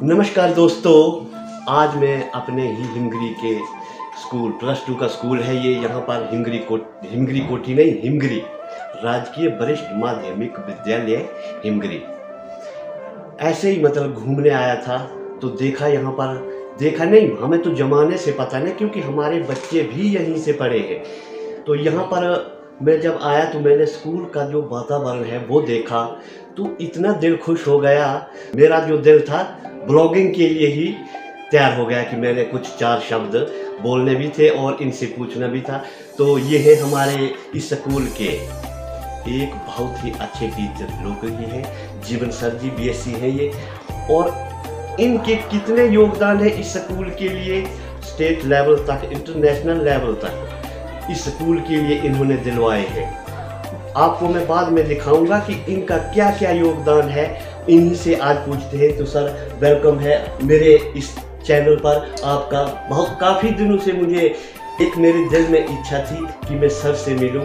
नमस्कार दोस्तों, आज मैं अपने ही हिमगिरी के स्कूल +2 का स्कूल है ये। यहाँ पर हिमगिरी कोठी नहीं, हिमगिरी राजकीय वरिष्ठ माध्यमिक विद्यालय हिमगिरी। ऐसे ही मतलब घूमने आया था तो देखा यहाँ पर, देखा नहीं, हमें तो जमाने से पता नहीं क्योंकि हमारे बच्चे भी यहीं से पढ़े हैं। तो यहाँ पर मैं जब आया तो मैंने स्कूल का जो वातावरण है वो देखा तो इतना दिल खुश हो गया। मेरा जो दिल था ब्लॉगिंग के लिए ही तैयार हो गया कि मैंने कुछ 4 शब्द बोलने भी थे और इनसे पूछना भी था। तो ये है हमारे इस स्कूल के एक बहुत ही अच्छे टीचर लोग ये हैं, जीवन सर जी BSc हैं ये। और इनके कितने योगदान है इस स्कूल के लिए, स्टेट लेवल तक, इंटरनेशनल लेवल तक इस स्कूल के लिए इन्होंने दिलवाए हैं। आपको मैं बाद में दिखाऊंगा कि इनका क्या क्या योगदान है। इन्हीं से आज पूछते हैं। तो सर वेलकम है मेरे इस चैनल पर आपका। बहुत काफ़ी दिनों से मुझे एक मेरे दिल में इच्छा थी कि मैं सर से मिलूं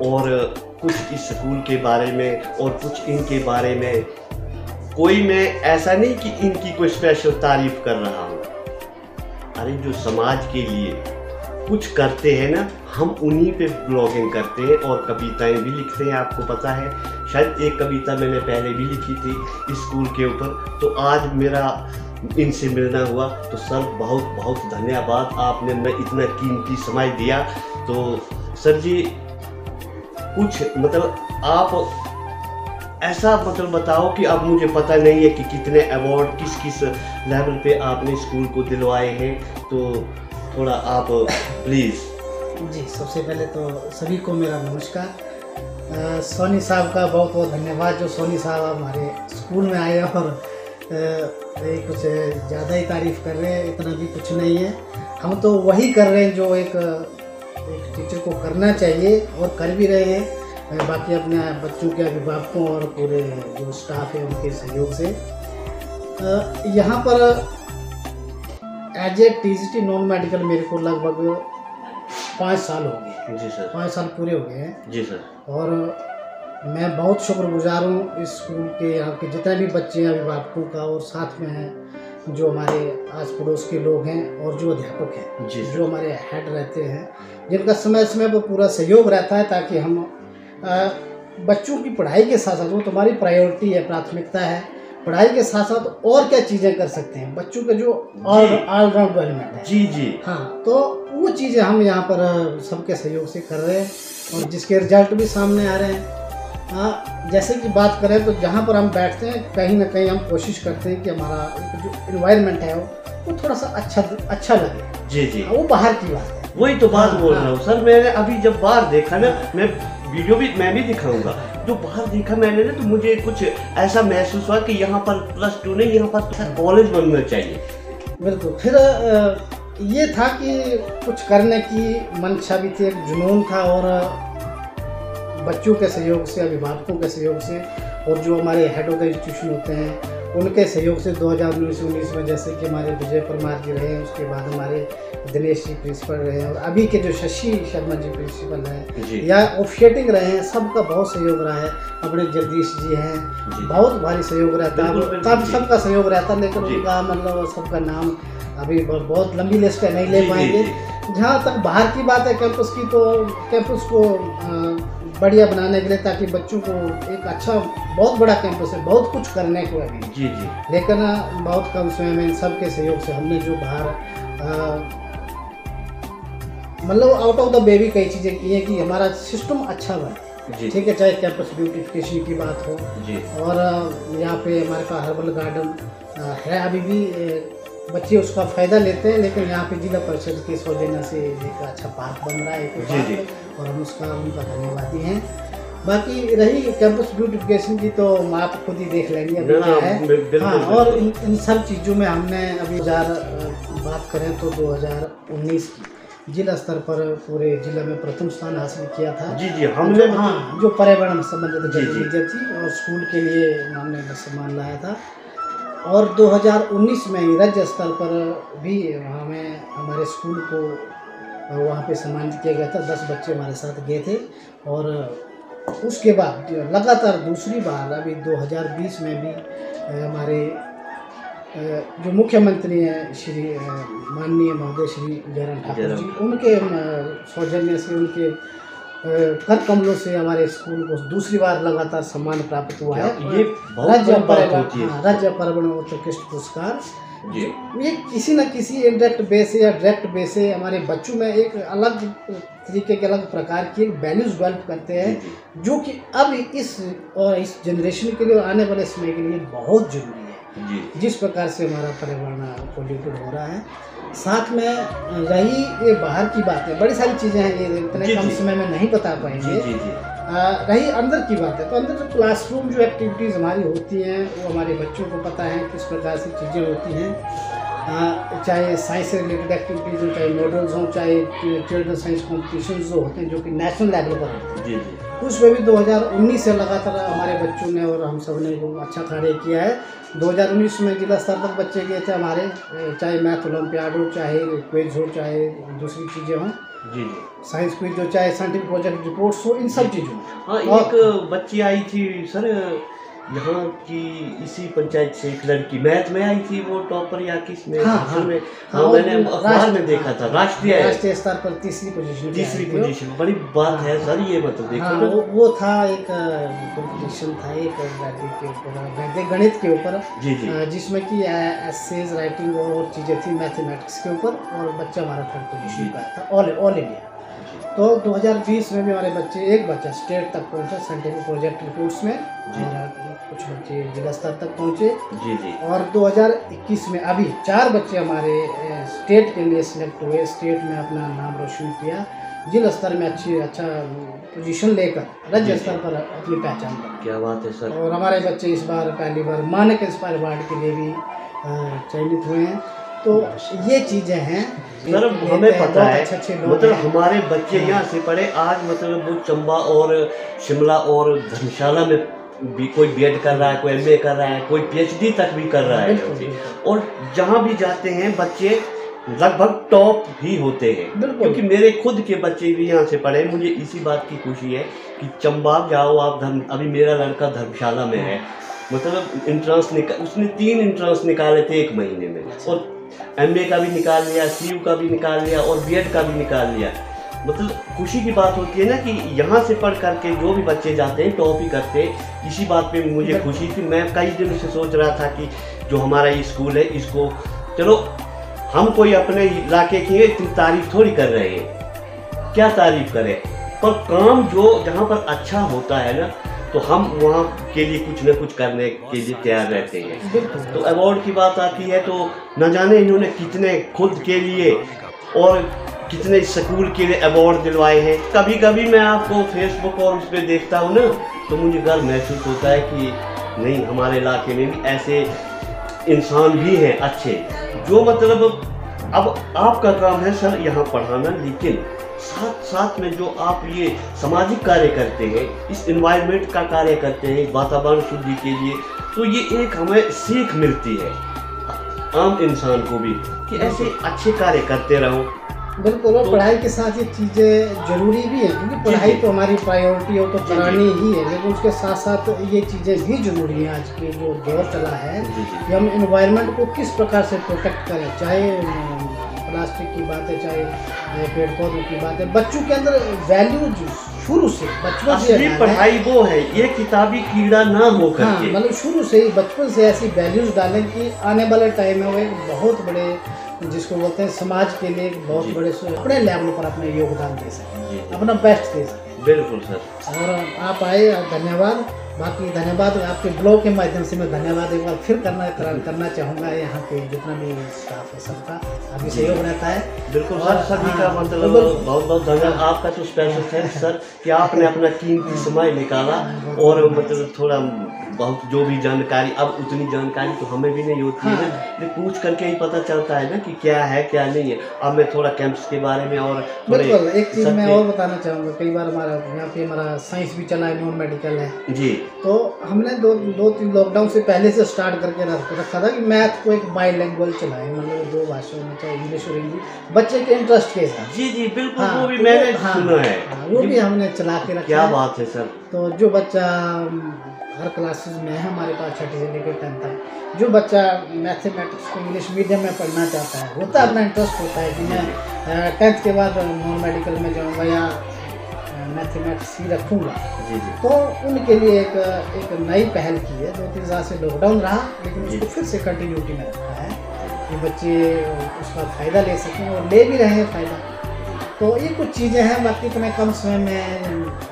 और कुछ इस स्कूल के बारे में और कुछ इनके बारे में। कोई मैं ऐसा नहीं कि इनकी कोई स्पेशल तारीफ कर रहा हूँ, अरे जो समाज के लिए कुछ करते हैं ना, हम उन्हीं पे ब्लॉगिंग करते हैं और कविताएं भी लिखते हैं। आपको पता है, शायद एक कविता मैंने पहले भी लिखी थी स्कूल के ऊपर। तो आज मेरा इनसे मिलना हुआ तो सर बहुत बहुत धन्यवाद, आपने मैं इतना कीमती समय दिया। तो सर जी कुछ मतलब आप ऐसा मतलब बताओ कि अब मुझे पता नहीं है कि कितने अवार्ड किस किस लेवल पे आपने स्कूल को दिलवाए हैं, तो थोड़ा आप प्लीज़। जी, सबसे पहले तो सभी को मेरा नमस्कार। सोनी साहब का बहुत बहुत धन्यवाद, जो सोनी साहब हमारे स्कूल में आए और कुछ ज़्यादा ही तारीफ़ कर रहे हैं। इतना भी कुछ नहीं है, हम तो वही कर रहे हैं जो एक टीचर को करना चाहिए और कर भी रहे हैं। बाकी अपने बच्चों के अभिभावकों और पूरे जो स्टाफ है उनके सहयोग से यहाँ पर as a TGT non medical मेरे को लगभग 5 साल हो गए। जी सर, 5 साल पूरे हो गए हैं। जी सर। और मैं बहुत शुक्रगुजार हूँ इस स्कूल के, यहाँ के जितने भी बच्चे हैं अभिभावकों का, और साथ में हैं जो हमारे आस पड़ोस के लोग हैं और जो अध्यापक हैं, जो हमारे हेड रहते हैं, जिनका समय समय पर पूरा सहयोग रहता है ताकि हम बच्चों की पढ़ाई के साथ साथ, वो तुम्हारी प्रायोरिटी है, प्राथमिकता है, पढ़ाई के साथ साथ और क्या चीज़ें कर सकते हैं बच्चों के जो ऑलराउंड डेवलपमेंट है। जी जी हाँ, तो वो चीज़ें हम यहाँ पर सबके सहयोग से कर रहे हैं और जिसके रिजल्ट भी सामने आ रहे हैं। हाँ, जैसे कि बात करें तो जहाँ पर हम बैठते हैं कहीं ना कहीं हम कोशिश करते हैं कि हमारा जो इन्वायरमेंट है वो थोड़ा सा अच्छा लगे। जी जी, वो बाहर की बात है, वही तो बात बोल रहा हूँ सर। मैंने अभी जब बाहर देखा ना, मैं वीडियो भी मैं भी दिखाऊंगा, जो बाहर देखा मैंने ना, तो मुझे कुछ ऐसा महसूस हुआ कि यहाँ पर +2 नहीं, यहाँ पर कॉलेज बनना चाहिए। बिल्कुल। फिर ये था कि कुछ करने की मंशा भी थी, एक जुनून था, और बच्चों के सहयोग से, अभिभावकों के सहयोग से और जो हमारे हेड ऑफ द इंस्टीट्यूशन होते हैं उनके सहयोग से 2019 में जैसे कि हमारे विजय परमार जी रहे, उसके बाद हमारे दिनेश जी प्रिंसिपल रहे और अभी के जो शशि शर्मा जी प्रिंसिपल हैं या ऑफिशिएटिंग रहे हैं, सबका बहुत सहयोग रहा है। अपने जगदीश जी हैं, बहुत भारी सहयोग रहता है, तब सबका सहयोग रहता है, लेकिन उनका मतलब सबका नाम अभी बहुत लंबी लिस्ट है, नहीं ले पाएंगे। जहाँ तक बाहर की बात है कैंपस की, तो कैंपस को बढ़िया बनाने के लिए, ताकि बच्चों को एक अच्छा, बहुत बड़ा कैंपस है, बहुत कुछ करने को है अभी। जी जी, लेकिन बहुत कम समय में इन सब के सहयोग से हमने जो बाहर मतलब आउट ऑफ द बेबी कई चीज़ें की हैं कि हमारा सिस्टम अच्छा बने। ठीक है, चाहे कैंपस ब्यूटिफिकेशन की बात हो जी, और यहाँ पे हमारे पास हर्बल गार्डन है, अभी भी बच्चे उसका फ़ायदा लेते हैं, लेकिन यहाँ पे जिला परिषद के सौजन्य से एक अच्छा पार्क बन रहा है और हम उसका उनका धन्यवादी हैं। बाकी रही कैंपस ब्यूटिफिकेशन की तो आप खुद ही देख लेंगे अभी क्या है। हाँ, और इन सब चीज़ों में हमने अभी बात करें तो 2019 की जिला स्तर पर पूरे जिले में प्रथम स्थान हासिल किया था। जी जी, हमने हाँ, जो पर्यावरण संबंधित गतिविधियाँ थी और स्कूल के लिए हमने सम्मान लाया था। और 2019 में ही राज्य स्तर पर भी हमें हमारे स्कूल को वहाँ पे सम्मानित किया गया था। 10 बच्चे हमारे साथ गए थे और उसके बाद लगातार दूसरी बार अभी 2020 में भी हमारे जो मुख्यमंत्री हैं श्री माननीय महोदय श्री जयराम ठाकुर जी, उनके सौजन्य से, उनके कर कमलों से हमारे स्कूल को दूसरी बार लगातार सम्मान प्राप्त हुआ है। ये राज्य पर्यावरण उत्कृष्ट पुरस्कार। ये किसी न किसी इनडायरेक्ट बेस या डायरेक्ट बेस से हमारे बच्चों में एक अलग तरीके के, अलग प्रकार की वैल्यूज डेवलप करते हैं, जो कि अब इस जनरेशन के लिए और आने वाले समय के लिए बहुत जरूरी है। जिस प्रकार से हमारा पर्यावरण पोल्यूटेड हो रहा है, साथ में रही ये बाहर की बात है, बड़ी सारी चीज़ें हैं, ये इतने कम समय में नहीं बता पाएंगे। रही अंदर की बात है, तो अंदर जो क्लासरूम जो एक्टिविटीज़ हमारी होती हैं, वो हमारे बच्चों को पता है किस प्रकार से चीज़ें होती हैं, चाहे साइंस से रिलेटेड एक्टिविटीज़ हो, चाहे मॉडल्स हों, चाहे चिल्ड्रन साइंस कॉम्पिटिशन जो होते हैं, जो कि नेशनल लेवल पर होते हैं, उसमें भी 2019 से लगातार हमारे बच्चों ने और हम सब ने अच्छा कार्य किया है। 2019 में जिला स्तर तक बच्चे गए थे हमारे, चाहे मैथ ओलंपियाड हो, चाहे क्विज हो, चाहे दूसरी चीज़ें हों, साइंस क्विज हो, चाहे साइंटिफिक प्रोजेक्ट रिपोर्ट्स हो, इन सब चीज़ों। हाँ, एक बच्ची आई थी सर यहाँ की, इसी पंचायत से एक लड़की मैथ में आई थी, वो टॉपर या किस में, मैंने अखबार में देखा था, राष्ट्रीय स्तर पर तीसरी पोजीशन। बड़ी बात है सर ये, मतलब देखो वो था एक कंपटीशन था, एक वैदिक के ऊपर, वैदिक गणित के ऊपर, जिसमें कि एसेज राइटिंग और चीज़ें थी मैथमेटिक्स के ऊपर, और बच्चा हमारा थर्ड पोजीशन का था ऑल इंडिया। तो 2020 में भी हमारे बच्चे, एक बच्चा स्टेट तक पहुंचा साइंटिफिक प्रोजेक्ट रिपोर्ट्स में, और कुछ बच्चे जिला स्तर तक पहुंचे। और 2021 में अभी 4 बच्चे हमारे स्टेट के लिए सिलेक्ट हुए, स्टेट में अपना नाम रोशन किया, जिला स्तर में अच्छा पोजीशन लेकर राज्य स्तर पर अपनी पहचान बनाई। क्या बात है सर। और हमारे बच्चे इस बार पहली बार मानक इंस्पायर अवार्ड के लिए भी चयनित हुए हैं। तो ये चीज़ें हैं सर, हमें पता है, मतलब हमारे बच्चे यहाँ से पढ़े, आज मतलब वो चंबा और शिमला और धर्मशाला में भी कोई बीएड कर रहा है, कोई एमए कर रहा है, कोई पीएचडी तक भी कर रहा है, और जहाँ भी जाते हैं बच्चे लगभग टॉप ही होते हैं। क्योंकि मेरे खुद के बच्चे भी यहाँ से पढ़े, मुझे इसी बात की खुशी है कि चंबा जाओ आप, अभी मेरा लड़का धर्मशाला में है, मतलब इंट्रांस उसने 3 इंट्रांस निकाले थे 1 महीने में, और एमए का भी निकाल लिया, सीयू का भी निकाल लिया, और बीएड का भी निकाल लिया। मतलब खुशी की बात होती है ना कि यहाँ से पढ़ करके जो भी बच्चे जाते हैं टॉप ही करते हैं। इसी बात पे मुझे खुशी थी। मैं कई दिनों से सोच रहा था कि जो हमारा ये स्कूल है, इसको चलो हम कोई अपने इलाके की इतनी तारीफ थोड़ी कर रहे हैं, क्या तारीफ करें, पर काम जो जहाँ पर अच्छा होता है ना, तो हम वहाँ के लिए कुछ न कुछ करने के लिए तैयार रहते हैं। तो अवार्ड की बात आती है तो न जाने इन्होंने कितने खुद के लिए और कितने स्कूल के लिए अवार्ड दिलवाए हैं। कभी कभी मैं आपको फेसबुक और उस पर देखता हूँ ना, तो मुझे गर्व महसूस होता है कि नहीं, हमारे इलाके में भी ऐसे इंसान भी हैं अच्छे, जो मतलब अब आपका काम है सर यहाँ पढ़ाना, लेकिन साथ साथ में जो आप ये सामाजिक कार्य करते हैं, इस एनवायरनमेंट का कार्य करते हैं, वातावरण शुद्धि के लिए, तो ये एक हमें सीख मिलती है आम इंसान को भी कि ऐसे अच्छे कार्य करते रहो। बिल्कुल, और पढ़ाई के साथ ये चीज़ें जरूरी भी है, क्योंकि पढ़ाई तो हमारी प्रायोरिटी हो तो करानी ही है, लेकिन उसके साथ साथ ये चीज़ें भी जरूरी हैं। आज के जो दौर चला है कि हम एनवायरनमेंट को किस प्रकार से प्रोटेक्ट करें, चाहे प्लास्टिक की बात है, चाहे पेड़ पौधों की बात है, बच्चों के अंदर वैल्यू शुरू से बचपन से पढ़ाई वो है, ये किताबी कीड़ा ना हो करके। हाँ, मतलब शुरू से ही बचपन से ऐसी वैल्यूज डालें कि आने वाले टाइम में वो एक बहुत बड़े, जिसको बोलते हैं समाज के लिए बहुत बड़े अपने लेवल पर अपने योगदान दे सकें, अपना बेस्ट दे सकें। बिल्कुल सर। और आप आए, धन्यवाद। बाकी धन्यवाद आपके ब्लॉग के माध्यम से मैं धन्यवाद एक बार फिर करना चाहूँगा। यहाँ पे जितना भी स्टाफ है सबका अभी सहयोग रहता है। बिल्कुल सर, सभी का मतलब बहुत बहुत धन्यवाद। आपका तो स्पेशल थैंक्स सर कि आपने अपना कीमती समय निकाला, और मतलब थोड़ा बहुत जो भी जानकारी, अब उतनी जानकारी तो हमें भी नहीं होती है ना, लेकिन पूछ करके ही पता चलता है ना कि क्या है क्या नहीं है। अब मैं थोड़ा कैंप्स के बारे में और बिल्कुल एक चीज़ मैं और बताना चाहूँगा। कई बार हमारा यहाँ पे हमारा साइंस भी चला है, नॉन मेडिकल है जी, तो हमने 2-3 लॉकडाउन से पहले से स्टार्ट करके रखा था कि मैथ को एक बाइलैंग्वेज चलाएं, मतलब 2 भाषाओं में, चाहे इंग्लिश और हिंदी, बच्चे के इंटरेस्ट के साथ। जी जी बिल्कुल, वो भी मैंने सुना है, वो भी हमने चला के रखा। क्या बात है सर। तो जो बच्चा हर क्लासेस में है हमारे पास 6ठी से लेकर 10th तक, जो बच्चा मैथमेटिक्स को इंग्लिश मीडियम में पढ़ना चाहता है, होता है अपना इंटरेस्ट होता है कि मैं 10th के बाद नॉन मेडिकल में जाऊँगा या मैथमेटिक्स ही रखूँगा, तो उनके लिए एक नई पहल की है। 2-3 साल से लॉकडाउन रहा, लेकिन उसको फिर से कंटिन्यूटी में रखा है कि बच्चे उसका फ़ायदा ले सकें और ले भी रहे हैं फ़ायदा। तो ये कुछ चीज़ें हैं, बाकी इतने कम समय में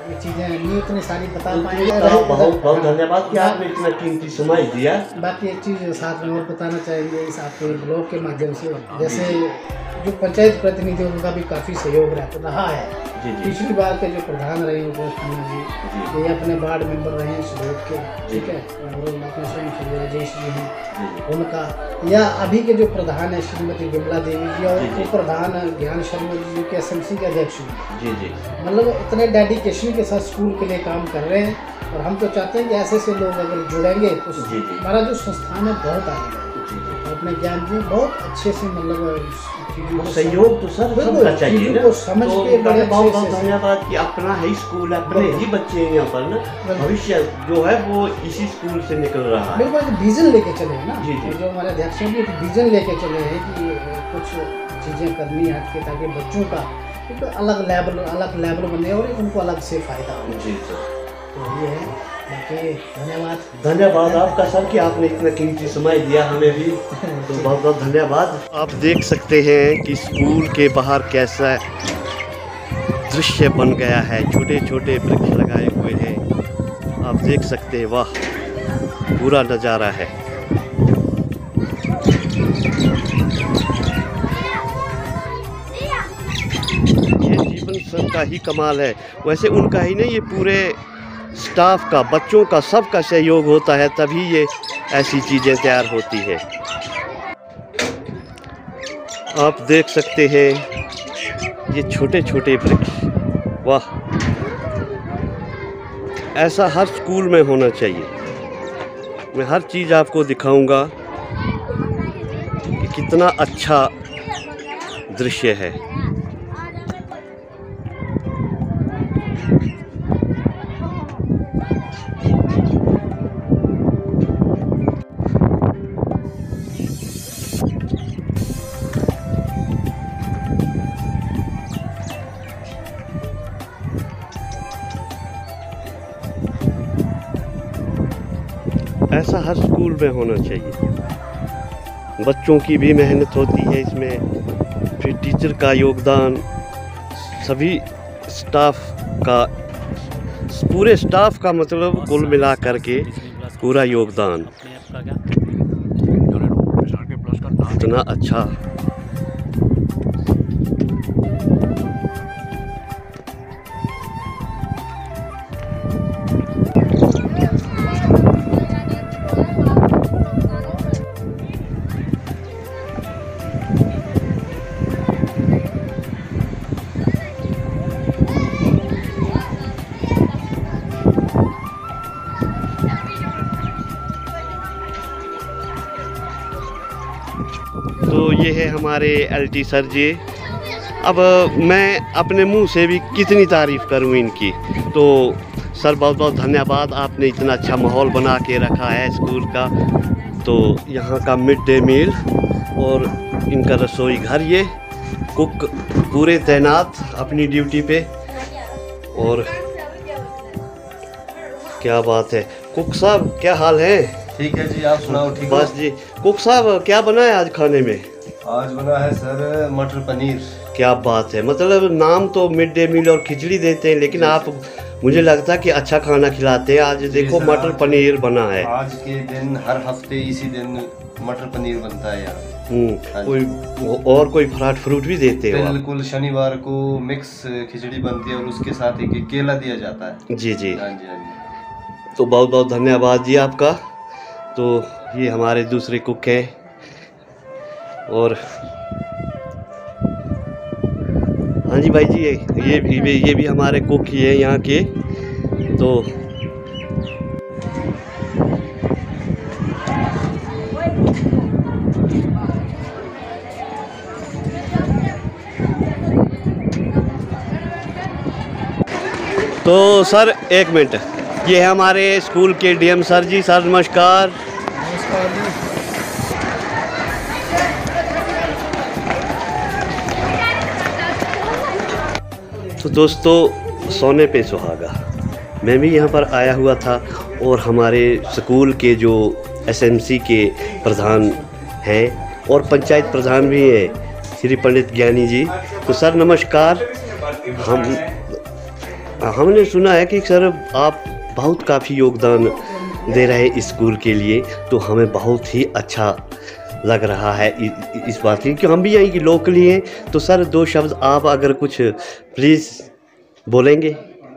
ये चीज़ें नहीं उतनी सारी बता पाएंगे। बहुत बहुत धन्यवाद कि आपने इतना कीमती समय दिया। बाकी एक चीज़ साथ में और बताना चाहेंगे इस आपके ब्लॉग के माध्यम से, जैसे जो पंचायत प्रतिनिधि उनका भी काफ़ी सहयोग रहा है। पिछली बार के जो प्रधान रहे हैं उपेश खन्ना जी, ये अपने वार्ड मेंबर रहे हैं स्लोट के, ठीक है, और अपने स्वयं राजेश जी हैं उनका, या अभी के जो प्रधान है श्रीमती विमला देवी जी, और उप प्रधान ज्ञान शर्मा जी के SMC के अध्यक्ष जी, मतलब इतने डेडिकेशन के साथ स्कूल के लिए काम कर रहे हैं। और हम तो चाहते हैं कि ऐसे लोग अगर जुड़ेंगे तो हमारा जो संस्थान है बहुत आगे बढ़ेगा। अपने ज्ञान जी बहुत अच्छे से मतलब सहयोग तो सर सबका चाहिए ना, समझ तो के बड़े बहुत बहुत धन्यवाद कि अपना है स्कूल, अपने ही बच्चे हैं यहाँ पर ना, भविष्य जो है वो इसी स्कूल से निकल रहा है। बिल्कुल विजन लेके चले हैं ना, जो हमारे अध्यक्ष भी विजन लेके चले हैं कि कुछ चीज़ें करनी है हटके, ताकि बच्चों का एक अलग लेवल बने और उनको अलग से फ़ायदा हो। जी सर, तो ये है। धन्यवाद आपका सर कि आपने इतना कीमती समय दिया हमें भी, तो बहुत बहुत धन्यवाद। आप देख सकते हैं कि स्कूल के बाहर कैसा दृश्य बन गया है, छोटे छोटे वृक्ष लगाए हुए हैं, आप देख सकते हैं, वाह पूरा नज़ारा है। ये जीवन सर का ही कमाल है, वैसे उनका ही नहीं, ये पूरे स्टाफ का, बच्चों का, सबका सहयोग होता है, तभी ये ऐसी चीज़ें तैयार होती है। आप देख सकते हैं ये छोटे छोटे वृक्ष, वाह ऐसा हर स्कूल में होना चाहिए। मैं हर चीज़ आपको दिखाऊंगा कि कितना अच्छा दृश्य है। ऐसा हर स्कूल में होना चाहिए। बच्चों की भी मेहनत होती है इसमें, फिर टीचर का योगदान, सभी स्टाफ का, पूरे स्टाफ का मतलब कुल मिला करके पूरा योगदान, इतना अच्छा। तो ये है हमारे LT सर जी। अब मैं अपने मुंह से भी कितनी तारीफ़ करूं इनकी। तो सर बहुत बहुत धन्यवाद, आपने इतना अच्छा माहौल बना के रखा है स्कूल का। तो यहाँ का मिड डे मील और इनका रसोई घर, ये कुक पूरे तैनात अपनी ड्यूटी पे। और क्या बात है, कुक साहब क्या हाल है? ठीक है जी, आप सुनाओ? ठीक बस जी। कुक साहब क्या बना है आज खाने में? आज बना है सर मटर पनीर। क्या बात है, मतलब नाम तो मिड डे मील और खिचड़ी देते हैं, लेकिन आप मुझे लगता है कि अच्छा खाना खिलाते हैं। आज देखो मटर पनीर बना है। आज के दिन हर हफ्ते इसी दिन मटर पनीर बनता है यहाँ। कोई और कोई फराट फ्रूट भी देते हो? बिल्कुल, शनिवार को मिक्स खिचड़ी बनती है और उसके साथ एक केला दिया जाता है। जी जी, हाँ जी, हाँ जी। तो बहुत बहुत धन्यवाद जी आपका। तो ये हमारे दूसरे कुक हैं, और हाँ जी भाई जी, ये भी हमारे कुक ही हैं यहाँ के। तो तो सर एक मिनट, ये है हमारे स्कूल के डीएम सर जी। सर नमस्कार। नमस्कार जी। तो दोस्तों, सोने पे सुहागा, मैं भी यहाँ पर आया हुआ था और हमारे स्कूल के जो एसएमसी के प्रधान हैं और पंचायत प्रधान भी हैं श्री पंडित ज्ञानी जी। तो सर नमस्कार। हमने सुना है कि सर आप बहुत काफ़ी योगदान दे रहे हैं इस स्कूल के लिए, तो हमें बहुत ही अच्छा लग रहा है इस बात की, क्योंकि हम भी यहीं की लोकली हैं। तो सर 2 शब्द आप अगर कुछ प्लीज़ बोलेंगे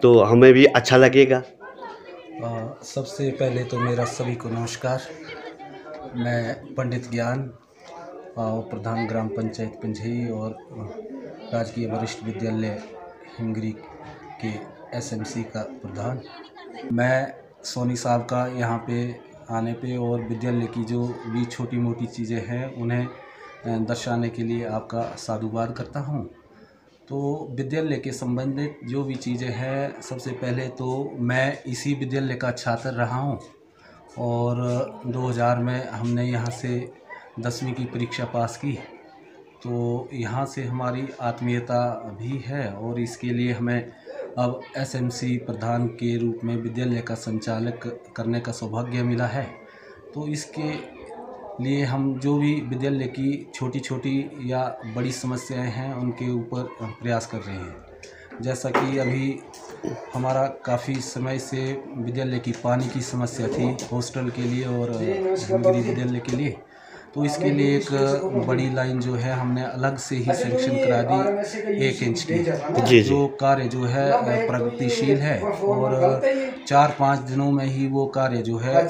तो हमें भी अच्छा लगेगा। सबसे पहले तो मेरा सभी को नमस्कार। मैं पंडित ज्ञान, प्रधान ग्राम पंचायत पंजई और राजकीय वरिष्ठ विद्यालय हिंगरी के एसएमसी का प्रधान। मैं सोनी साहब का यहाँ पे आने पे और विद्यालय की जो भी छोटी मोटी चीज़ें हैं उन्हें दर्शाने के लिए आपका साधुवाद करता हूँ। तो विद्यालय के संबंधित जो भी चीज़ें हैं, सबसे पहले तो मैं इसी विद्यालय का छात्र रहा हूँ और 2000 में हमने यहाँ से 10वीं की परीक्षा पास की। तो यहाँ से हमारी आत्मीयता भी है और इसके लिए हमें अब एसएमसी प्रधान के रूप में विद्यालय का संचालक करने का सौभाग्य मिला है। तो इसके लिए हम जो भी विद्यालय की छोटी छोटी या बड़ी समस्याएं हैं उनके ऊपर प्रयास कर रहे हैं। जैसा कि अभी हमारा काफ़ी समय से विद्यालय की पानी की समस्या थी हॉस्टल के लिए और हिंगरी विद्यालय के लिए, तो इसके लिए एक बड़ी लाइन जो है हमने अलग से ही सैंक्शन करा दी 1 इंच की, जो कार्य जो है प्रगतिशील है और 4-5 दिनों में ही वो कार्य जो है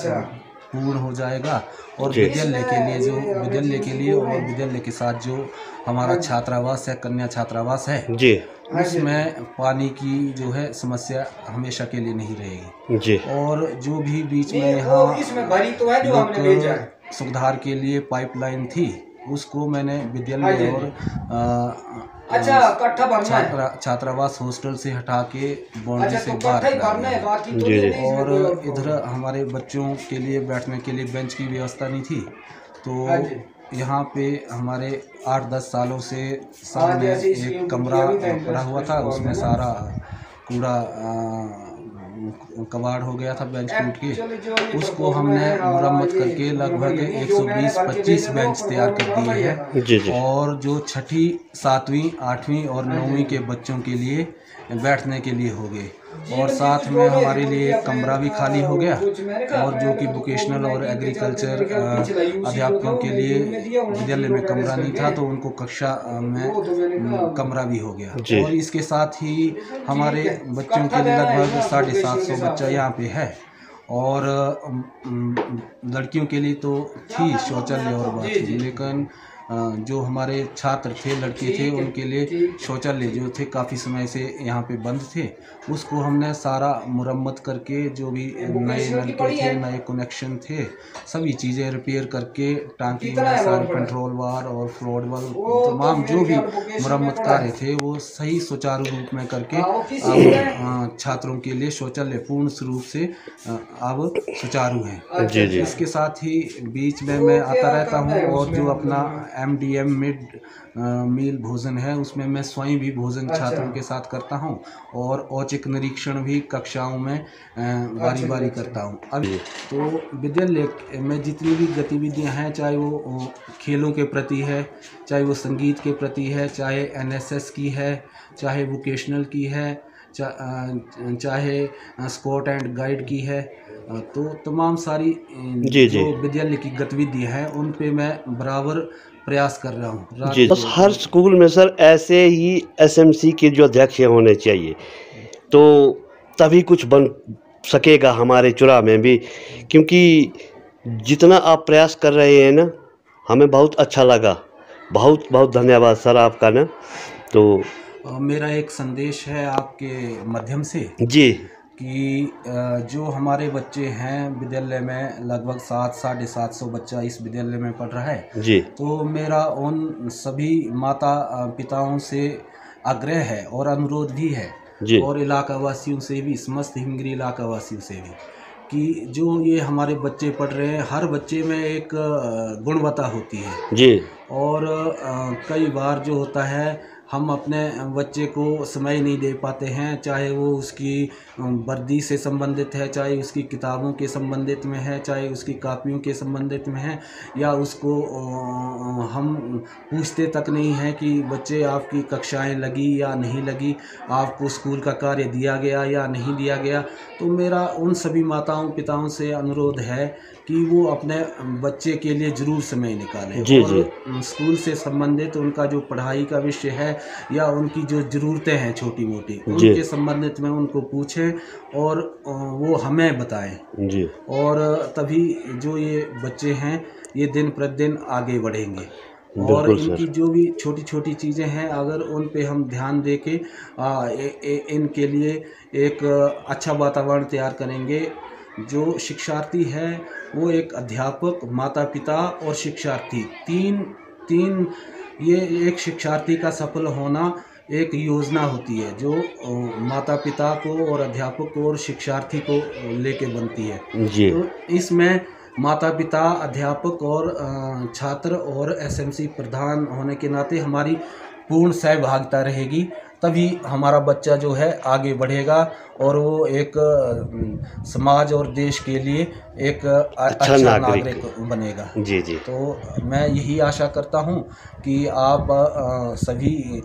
पूर्ण हो जाएगा। और विद्यालय के लिए और विद्यालय के साथ जो हमारा छात्रावास है, कन्या छात्रावास है जी, उसमें पानी की जो है समस्या हमेशा के लिए नहीं रहेगी जी। और जो भी बीच में यहाँ सुधार के लिए पाइपलाइन थी उसको मैंने विद्यालय और छात्रावास हॉस्टल से हटा के बाउंड्री से बाहर करा दिया। और इधर हमारे बच्चों के लिए बैठने के लिए बेंच की व्यवस्था नहीं थी, तो यहाँ पे हमारे 8-10 सालों से सामने एक कमरा पड़ा हुआ था, उसमें सारा कूड़ा कबाड़ हो गया था बेंच टूट के। उसको हमने मरम्मत करके लगभग 120-25 बेंच तैयार कर दिए हैं और जो 6ठी, 7वीं, 8वीं और 9वीं के बच्चों के लिए बैठने के लिए हो गए। और साथ में हमारे लिए एक कमरा भी खाली हो गया और जो कि वोकेशनल और एग्रीकल्चर अध्यापकों के लिए विद्यालय में कमरा नहीं था, तो उनको कक्षा में कमरा भी हो गया। और इसके साथ ही हमारे बच्चों के लिए लगभग 750 बच्चा यहाँ पे है। और लड़कियों के लिए तो थी शौचालय और बाथरूम, लेकिन जो हमारे छात्र थे, लड़के थे, उनके लिए शौचालय जो थे काफ़ी समय से यहाँ पे बंद थे, उसको हमने सारा मुरम्मत करके जो भी नए नलके थे, नए कनेक्शन थे, सभी चीज़ें रिपेयर करके टांकी में सारे कंट्रोल वार और फ्लोर वाल तमाम जो भी मुरम्मत कार्य थे वो सही सुचारू रूप में करके अब छात्रों के लिए शौचालय पूर्ण रूप से अब सुचारू है। इसके साथ ही बीच में मैं आता रहता हूँ और जो अपना MDM मिड मील भोजन है उसमें मैं स्वयं भी भोजन छात्रों के साथ करता हूं और औचक निरीक्षण भी कक्षाओं में बारी बारी करता हूं। अब तो विद्यालय में जितनी भी गतिविधियां हैं, चाहे वो खेलों के प्रति है, चाहे वो संगीत के प्रति है, चाहे NSS की है, चाहे वोकेशनल की है, चाहे स्काउट एंड गाइड की है, तो तमाम सारी जो विद्यालय की गतिविधि है उन पे मैं बराबर प्रयास कर रहा हूँ जी। बस हर स्कूल में सर ऐसे ही SMC के जो अध्यक्ष होने चाहिए, तो तभी कुछ बन सकेगा हमारे चुरा में भी, क्योंकि जितना आप प्रयास कर रहे हैं ना, हमें बहुत अच्छा लगा। बहुत बहुत धन्यवाद सर आपका ना। तो मेरा एक संदेश है आपके माध्यम से जी कि जो हमारे बच्चे हैं विद्यालय में, लगभग 700-750 बच्चा इस विद्यालय में पढ़ रहा है जी, तो मेरा उन सभी माता पिताओं से आग्रह है और अनुरोध भी है जी। और इलाका वासियों से भी, समस्त हिमगिरी इलाका वासियों से भी, कि जो ये हमारे बच्चे पढ़ रहे हैं, हर बच्चे में एक गुणवत्ता होती है। जी और कई बार जो होता है, हम अपने बच्चे को समय नहीं दे पाते हैं, चाहे वो उसकी वर्दी से संबंधित है, चाहे उसकी किताबों के संबंधित में है, चाहे उसकी कापियों के संबंधित में है, या उसको हम पूछते तक नहीं हैं कि बच्चे आपकी कक्षाएं लगी या नहीं लगी, आपको स्कूल का कार्य दिया गया या नहीं दिया गया। तो मेरा उन सभी माताओं पिताओं से अनुरोध है कि वो अपने बच्चे के लिए ज़रूर समय निकालें। जी, और स्कूल से संबंधित उनका जो पढ़ाई का विषय है या उनकी जो ज़रूरतें हैं छोटी मोटी, उनके संबंधित में उनको पूछें और वो हमें बताएं। जी। और तभी जो ये बच्चे हैं ये दिन प्रतिदिन आगे बढ़ेंगे। और इनकी जो भी छोटी छोटी चीज़ें हैं, अगर उन पे हम ध्यान दे के इनके लिए एक अच्छा वातावरण तैयार करेंगे। जो शिक्षार्थी है वो एक अध्यापक, माता पिता और शिक्षार्थी, तीन ये एक शिक्षार्थी का सफल होना एक योजना होती है जो माता पिता को और अध्यापक को और शिक्षार्थी को लेके बनती है। जी। तो इसमें माता पिता, अध्यापक और छात्र और एसएमसी प्रधान होने के नाते हमारी पूर्ण सहभागिता रहेगी, तभी हमारा बच्चा जो है आगे बढ़ेगा और वो एक समाज और देश के लिए एक अच्छा नागरिक बनेगा। जी जी। तो मैं यही आशा करता हूँ कि आप सभी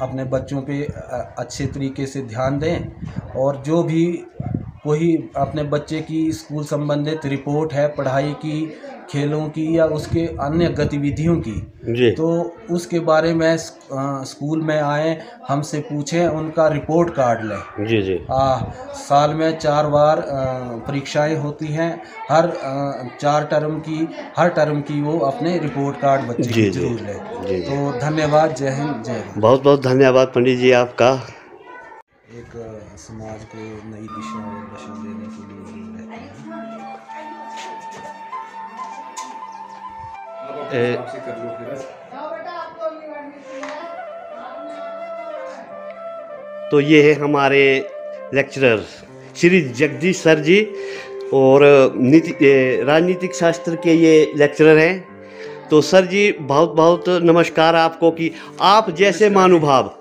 अपने बच्चों पे अच्छे तरीके से ध्यान दें, और जो भी कोई अपने बच्चे की स्कूल संबंधित रिपोर्ट है, पढ़ाई की, खेलों की या उसके अन्य गतिविधियों की, तो उसके बारे में स्कूल में आए, हमसे पूछें, उनका रिपोर्ट कार्ड लें। जी जी। साल में 4 बार परीक्षाएं होती हैं, हर 4 टर्म की, हर टर्म की वो अपने रिपोर्ट कार्ड बच्चे की जरूर लें। तो धन्यवाद। जय हिंद, जय भारत। बहुत बहुत धन्यवाद पंडित जी आपका। एक समाज को नई दिशा और दशा देने के लिए रहते हैं। तो ये है हमारे लेक्चरर श्री जगदीश सर जी, और राजनीतिक शास्त्र के ये लेक्चरर हैं। तो सर जी बहुत बहुत नमस्कार आपको कि आप जैसे महानुभाव,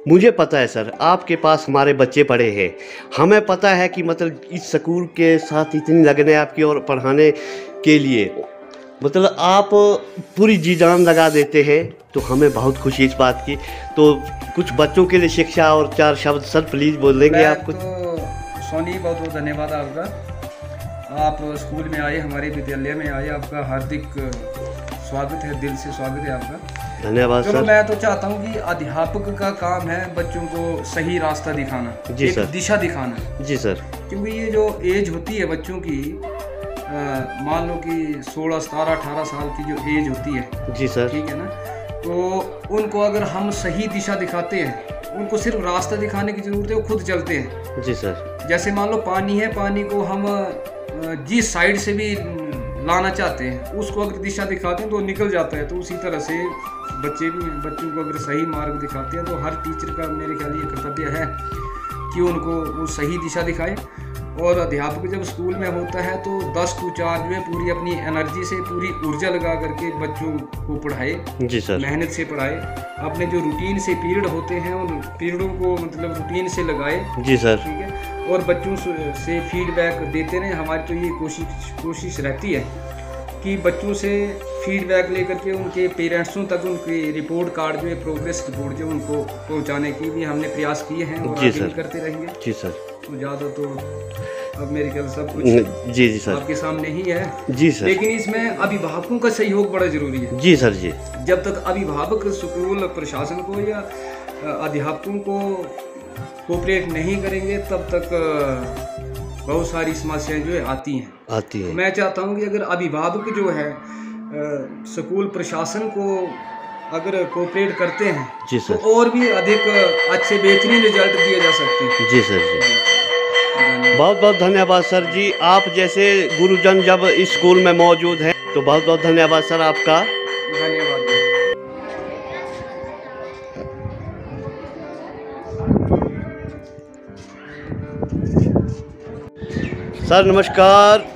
मुझे पता है सर आपके पास हमारे बच्चे पढ़े हैं, हमें पता है कि मतलब इस स्कूल के साथ इतनी लगन आपकी और पढ़ाने के लिए, मतलब आप पूरी जी जान लगा देते हैं। तो हमें बहुत खुशी इस बात की। तो कुछ बच्चों के लिए शिक्षा और 4 शब्द सर प्लीज़ बोल देंगे आप कुछ। तो सोनी बहुत बहुत धन्यवाद आपका, आप स्कूल में आए, हमारे विद्यालय में आए, आपका हार्दिक स्वागत है, दिल से स्वागत है आपका। धन्यवाद सर। मैं तो चाहता हूँ कि अध्यापक का काम है बच्चों को सही रास्ता दिखाना, एक दिशा दिखाना। जी सर। क्योंकि ये जो एज होती है बच्चों की, मान लो कि 16, 17, 18 साल की जो एज होती है, जी सर, ठीक है ना, तो उनको अगर हम सही दिशा दिखाते हैं, उनको सिर्फ रास्ता दिखाने की ज़रूरत है, वो खुद चलते हैं। जी सर। जैसे मान लो पानी है, पानी को हम जिस साइड से भी लाना चाहते हैं, उसको अगर दिशा दिखाते हैं तो निकल जाता है। तो उसी तरह से बच्चों को अगर सही मार्ग दिखाते हैं, तो हर टीचर का मेरे ख्याल ये कर्तव्य है कि उनको वो सही दिशा दिखाए। और अध्यापक जब स्कूल में होता है तो 10 to 4 जो है पूरी अपनी एनर्जी से, पूरी ऊर्जा लगा करके बच्चों को पढ़ाए। जी सर। मेहनत से पढ़ाए, अपने जो रूटीन से पीरियड होते हैं उन पीरियडों को मतलब रूटीन से लगाए। जी सर। ठीक है, और बच्चों से फीडबैक देते रहें। हमारी तो ये कोशिश रहती है कि बच्चों से फीडबैक लेकर के उनके पेरेंट्सों तक उनके रिपोर्ट कार्ड जो है, प्रोग्रेस रिपोर्ट जो उनको पहुंचाने की भी हमने प्रयास किए हैं और आगे भी करते रहेंगे। जी सर। तो ज़्यादा तो अब मेरे ख्याल सब कुछ जी जी सर आपके सामने ही है। जी सर। लेकिन इसमें अभिभावकों का सहयोग बड़ा जरूरी है। जी सर जी। जब तक अभिभावक स्कूल प्रशासन को या अध्यापकों को कोऑपरेट नहीं करेंगे, तब तक बहुत सारी समस्याएं जो है आती हैं। मैं चाहता हूं कि अगर अभिभावक जो है स्कूल प्रशासन को अगर कोऑपरेट करते हैं, जी सर, तो और भी अधिक अच्छे बेहतरीन रिजल्ट दिए जा सकते हैं। जी सर जी। बहुत बहुत धन्यवाद सर जी। आप जैसे गुरुजन जब इस स्कूल में मौजूद हैं, तो बहुत बहुत धन्यवाद सर आपका। धन्यवाद। सर नमस्कार।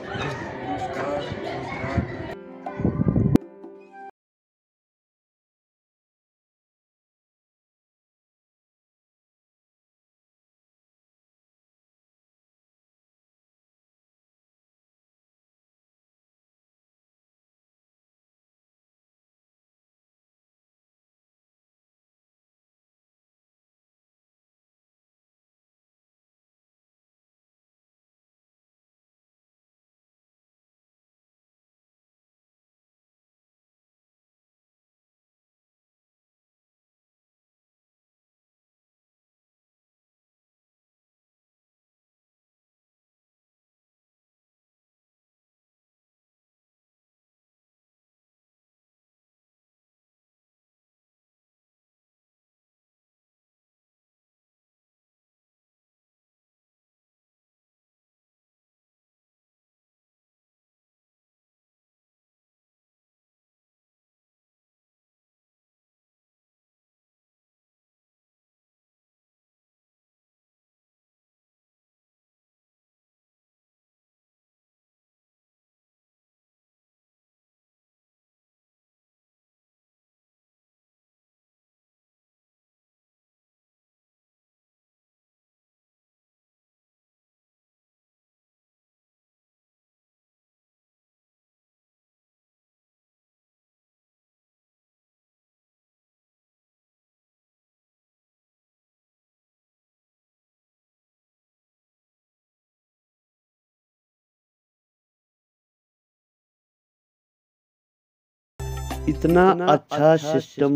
इतना अच्छा सिस्टम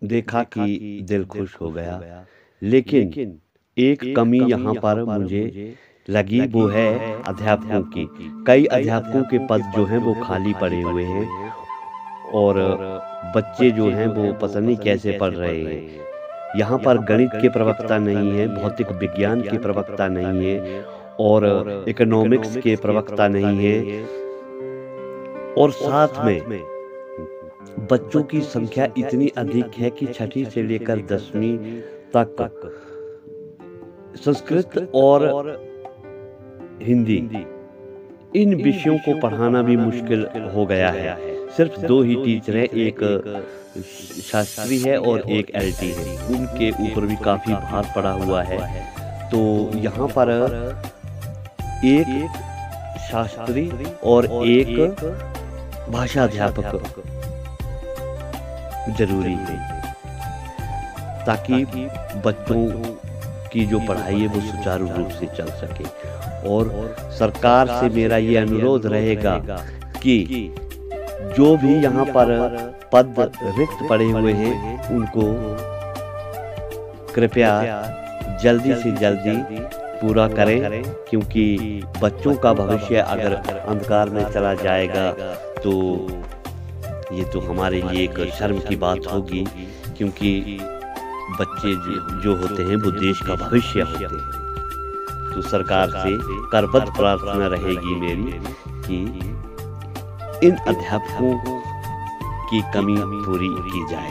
देखा कि दिल खुश हो गया, लेकिन एक कमी यहाँ पर मुझे लगी, वो है अध्यापकों की। कई अध्यापकों के पद जो हैं वो खाली पड़े हुए हैं और बच्चे जो हैं वो पता नहीं कैसे पढ़ रहे हैं। यहाँ पर गणित के प्रवक्ता नहीं है, भौतिक विज्ञान के प्रवक्ता नहीं है और इकोनॉमिक्स के प्रवक्ता नहीं है, और साथ में बच्चों की संख्या इतनी अधिक है कि छठी से लेकर 10वीं तक संस्कृत और हिंदी इन विषयों को पढ़ाना भी मुश्किल हो गया है। सिर्फ 2 ही टीचर हैं, एक शास्त्री है और एक एलटी है। उनके ऊपर भी काफी भार पड़ा हुआ है। तो यहाँ पर एक शास्त्री और एक भाषा अध्यापक जरूरी है, ताकि बच्चों की जो पढ़ाई है वो सुचारू रूप से चल सके। और सरकार से मेरा ये अनुरोध रहेगा कि जो भी यहाँ पर पद रिक्त पड़े हुए हैं उनको कृपया जल्दी से जल्दी पूरा करें, क्योंकि बच्चों का भविष्य अगर अंधकार में चला जाएगा तो ये तो हमारे लिए एक शर्म की बात होगी, क्योंकि बच्चे जो होते हैं वो देश का भविष्य होते हैं। तो सरकार से करबद्ध प्रार्थना रहेगी मेरी कि इन अध्यापकों की कमी पूरी की जाए।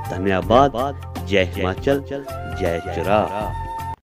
धन्यवाद। जय हिमाचल, जय चिराग।